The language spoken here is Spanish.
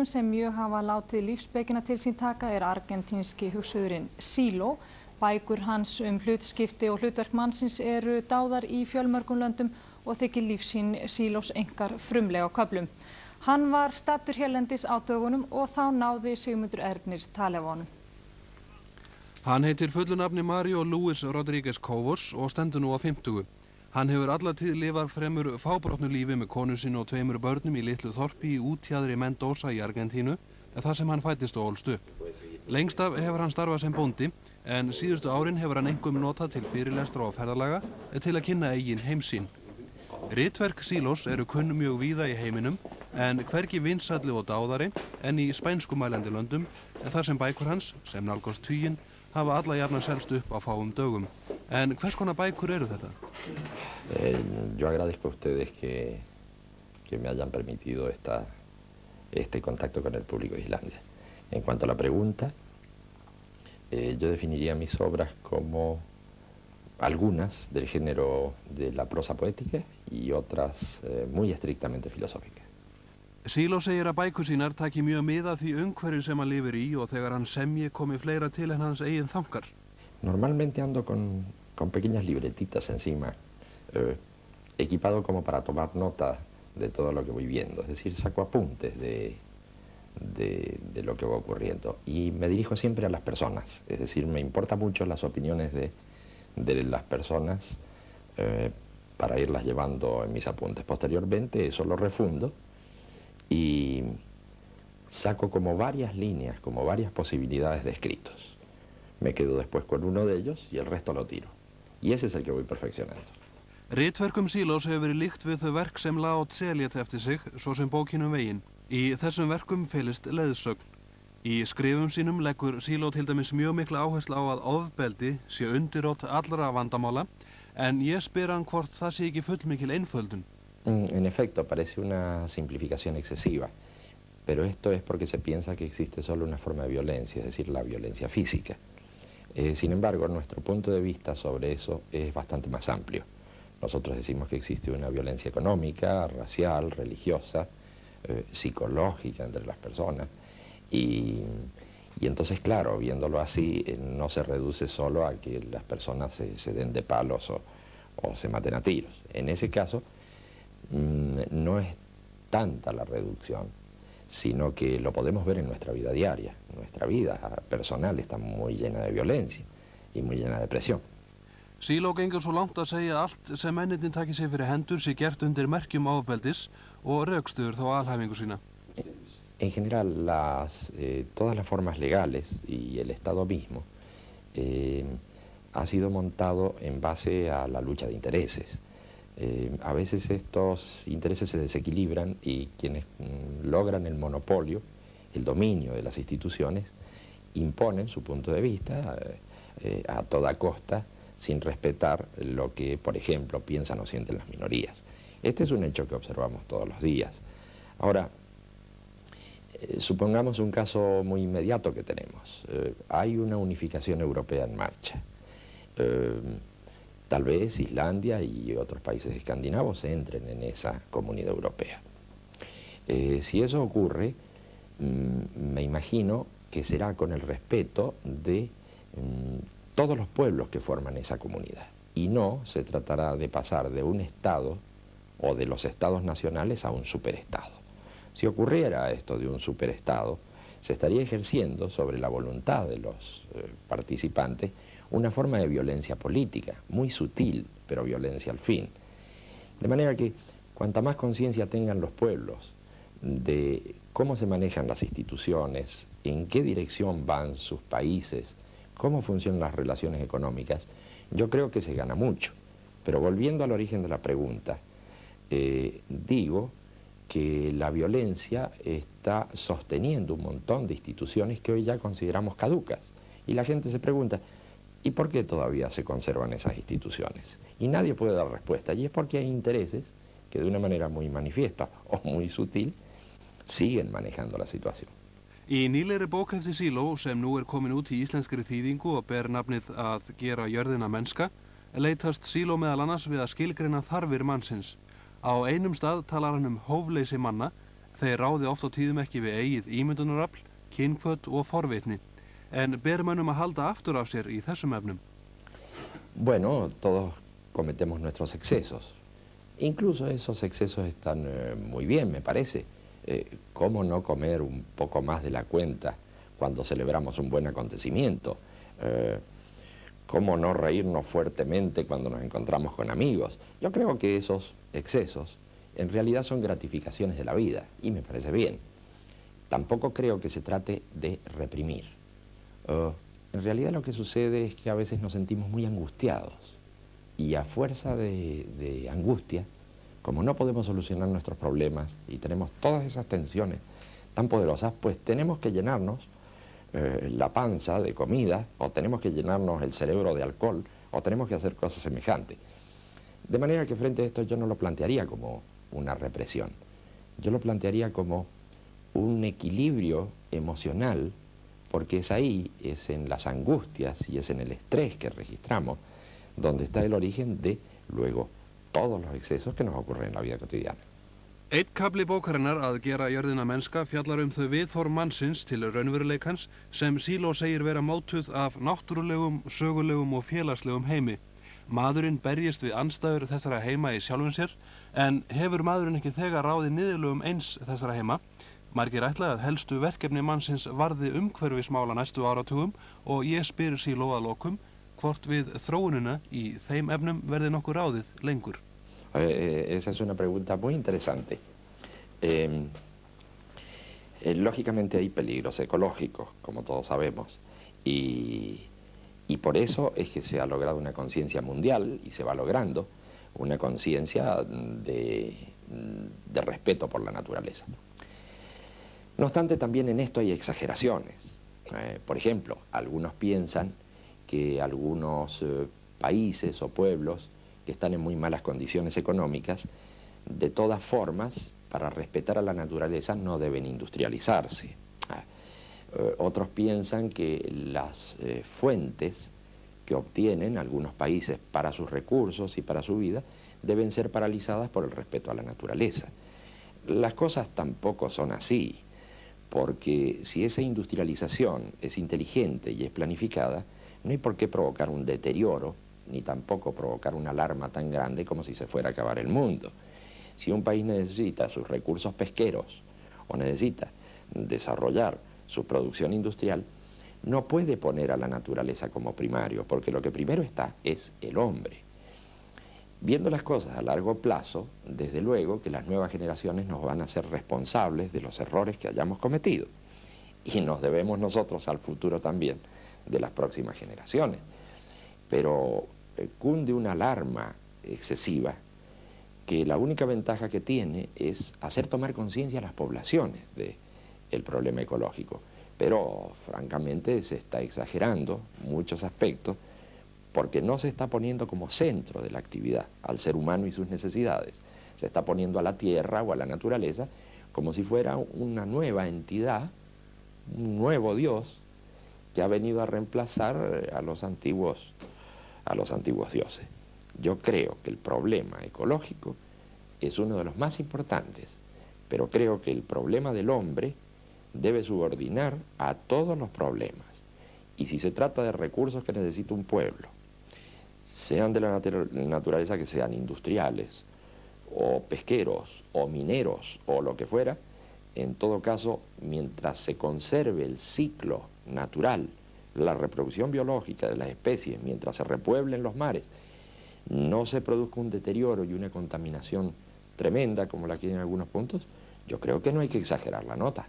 sem mjög hafa látið lífsspekina til sín taka argentínski hugsuðurinn Silo. Bækur hans hlutskipti og hlutverk mannsins eru dáðar í fjölmörgum löndum og þykir lífsýn Silos einkar frumleg á köflum. Hann var staddur hérlendis á dögunum og þá náði Sigmundur Ernir tali af honum. Hann heitir fullu nafni Mario Luis Rodríguez Cobos og stendur nú á 50. Hann hefur alla tíð lifað fremur fábrotnu lífi með konu sinni og 2 börnum í litlu þorpi í útjaðri Mendoza í Argentínu, þar sem hann fæddist og ólst upp. Lengst af hefur hann starfað sem bóndi, en síðustu árin hefur hann einkum notað til fyrirlestra og ferðalaga til að kynna eigin heimsýn. Ritverk Silos eru kunn mjög víða í heiminum, en hvergi vinsælli og dáðari en í spænskumælandi löndum, þar sem bækur hans, sem nálgast tuginn, hafa alla jafnan selst upp á fáum dögum. En hvers konar bækur eru þetta? Yo agradezco a ustedes que me hayan permitido este contacto con el público de Islandia. En cuanto a la pregunta, yo definiría mis obras como algunas del género de la prosa poética y otras muy estrictamente filosóficas. Silo segir að bækur sínar taki mjög mið af því umhverfi sem hann lifir í og þegar hann semji komi fleira til en hans eigin þankar. Normalmente ando con pequeñas libretitas encima, equipado como para tomar nota de todo lo que voy viendo, es decir, saco apuntes de lo que va ocurriendo y me dirijo siempre a las personas, es decir, me importan mucho las opiniones de las personas para irlas llevando en mis apuntes. Posteriormente eso lo refundo y saco como varias líneas, como varias posibilidades de escritos. Me quedo después con uno de ellos y el resto lo tiro. Y ese es el que voy perfeccionando. Ritverkum Silos hefur verið líkt við þau verk sem Lao Tse lét eftir sig, svo sem bókinu Veginn. Í þessum verkum felist leiðsögn. Í skrifum sínum leggur Silo til dæmis mjög mikla áherslu á að ofbeldi sé undirrót allra vandamála, en ég spyr hann hvort það sé ekki fullmikil einföldun. En efecto, parece una simplificación excesiva, pero esto es porque se piensa que existe solo una forma de violencia, es decir, la violencia física. Sin embargo, nuestro punto de vista sobre eso es bastante más amplio. Nosotros decimos que existe una violencia económica, racial, religiosa, psicológica entre las personas, y entonces, claro, viéndolo así, no se reduce solo a que las personas se den de palos o se maten a tiros. En ese caso, no es tanta la reducción, sino que lo podemos ver en nuestra vida diaria. Nuestra vida personal está muy llena de violencia y muy llena de presión. Silo gengur svo langt að segja að allt sem mennirnir taki sig fyrir hendur sé gert undir merkjum ofbeldis og rökstyður þá alhæfingu sína. En general, todas las formas legales y el Estado mismo ha sido montado en base a la lucha de intereses. A veces estos intereses se desequilibran y quienes logran el monopolio, el dominio de las instituciones, imponen su punto de vista a toda costa, sin respetar lo que, por ejemplo, piensan o sienten las minorías. Este es un hecho que observamos todos los días. Ahora, supongamos un caso muy inmediato que tenemos. Hay una unificación europea en marcha. Tal vez Islandia y otros países escandinavos entren en esa comunidad europea. Si eso ocurre, me imagino que será con el respeto de todos los pueblos que forman esa comunidad. Y no se tratará de pasar de un Estado o de los Estados nacionales a un superestado. Si ocurriera esto de un superestado, se estaría ejerciendo sobre la voluntad de los participantes una forma de violencia política, muy sutil, pero violencia al fin. De manera que cuanta más conciencia tengan los pueblos de cómo se manejan las instituciones, en qué dirección van sus países, cómo funcionan las relaciones económicas, yo creo que se gana mucho. Pero volviendo al origen de la pregunta, digo que la violencia está sosteniendo un montón de instituciones que hoy ya consideramos caducas. Y la gente se pregunta, ¿y por qué todavía se conservan esas instituciones? Y nadie puede dar respuesta. Y es porque hay intereses que de una manera muy manifiesta o muy sutil siguen manejando la situación. Í nýlegri bók eftir Silo, sem nú komin út í íslenskri þýðingu og ber nafnið Að gera jörðina mennska, leitast Silo meðal annars við að skilgreina þarfir mannsins. Á einum stað talar hann hófleysi manna, Þeir ráði oft á tíðum ekki við eigið ímyndunarafl, kynhvöt og forvitni. En ber mönnum að halda aftur af sér í þessum efnum? Bueno, todos cometemos nuestros excesos. Incluso esos excesos están muy bien, me parece. ¿Cómo no comer un poco más de la cuenta cuando celebramos un buen acontecimiento? ¿Cómo no reírnos fuertemente cuando nos encontramos con amigos? Yo creo que esos excesos en realidad son gratificaciones de la vida y me parece bien. Tampoco creo que se trate de reprimir. En realidad lo que sucede es que a veces nos sentimos muy angustiados y a fuerza de angustia, como no podemos solucionar nuestros problemas y tenemos todas esas tensiones tan poderosas, pues tenemos que llenarnos la panza de comida, o tenemos que llenarnos el cerebro de alcohol, o tenemos que hacer cosas semejantes. De manera que frente a esto yo no lo plantearía como una represión, yo lo plantearía como un equilibrio emocional, porque es ahí, es en las angustias y es en el estrés que registramos, donde está el origen de, luego, todos los excesos que nos ocurren en la vida cotidiana. Einn kafli bókarinnar að gera jörðina mennska fjallar þau viðhorf mannsins til raunveruleikans sem Silo segir vera mótuð af náttúrulegum, sögulegum og félagslegum heimi. Maðurinn berjist við andstæður þessara heima í sjálfum sér, en hefur maðurinn ekki þegar ráðið niðurlögum eins þessara heima? Margir ætla að helstu verkefni mannsins varði umhverfismála næstu áratugum og ég spyr Silo að lokum hvort við þróunina í þeim efnum verði nokkuð ráðið lengur. Esa es una pregunta muy interesante. Lógicamente hay peligros ecológicos, como todos sabemos, y por eso es que se ha logrado una conciencia mundial y se va logrando una conciencia de respeto por la naturaleza. No obstante, también en esto hay exageraciones. Por ejemplo, algunos piensan que algunos países o pueblos que están en muy malas condiciones económicas, de todas formas, para respetar a la naturaleza no deben industrializarse. Otros piensan que las fuentes que obtienen algunos países para sus recursos y para su vida deben ser paralizadas por el respeto a la naturaleza. Las cosas tampoco son así, porque si esa industrialización es inteligente y es planificada, no hay por qué provocar un deterioro ni tampoco provocar una alarma tan grande como si se fuera a acabar el mundo. Si un país necesita sus recursos pesqueros o necesita desarrollar su producción industrial, no puede poner a la naturaleza como primario, porque lo que primero está es el hombre. Viendo las cosas a largo plazo, desde luego que las nuevas generaciones nos van a ser responsables de los errores que hayamos cometido, y nos debemos nosotros al futuro también de las próximas generaciones. Pero cunde una alarma excesiva que la única ventaja que tiene es hacer tomar conciencia a las poblaciones del problema ecológico. Pero francamente se está exagerando muchos aspectos porque no se está poniendo como centro de la actividad al ser humano y sus necesidades. Se está poniendo a la tierra o a la naturaleza como si fuera una nueva entidad, un nuevo Dios que ha venido a reemplazar a los antiguos dioses. Yo creo que el problema ecológico es uno de los más importantes, pero creo que el problema del hombre debe subordinar a todos los problemas. Y si se trata de recursos que necesita un pueblo, sean de la naturaleza que sean industriales, o pesqueros, o mineros, o lo que fuera, en todo caso, mientras se conserve el ciclo natural, la reproducción biológica de las especies, mientras se repueblen los mares, no se produzca un deterioro y una contaminación tremenda como la que hay en algunos puntos, yo creo que no hay que exagerar la nota.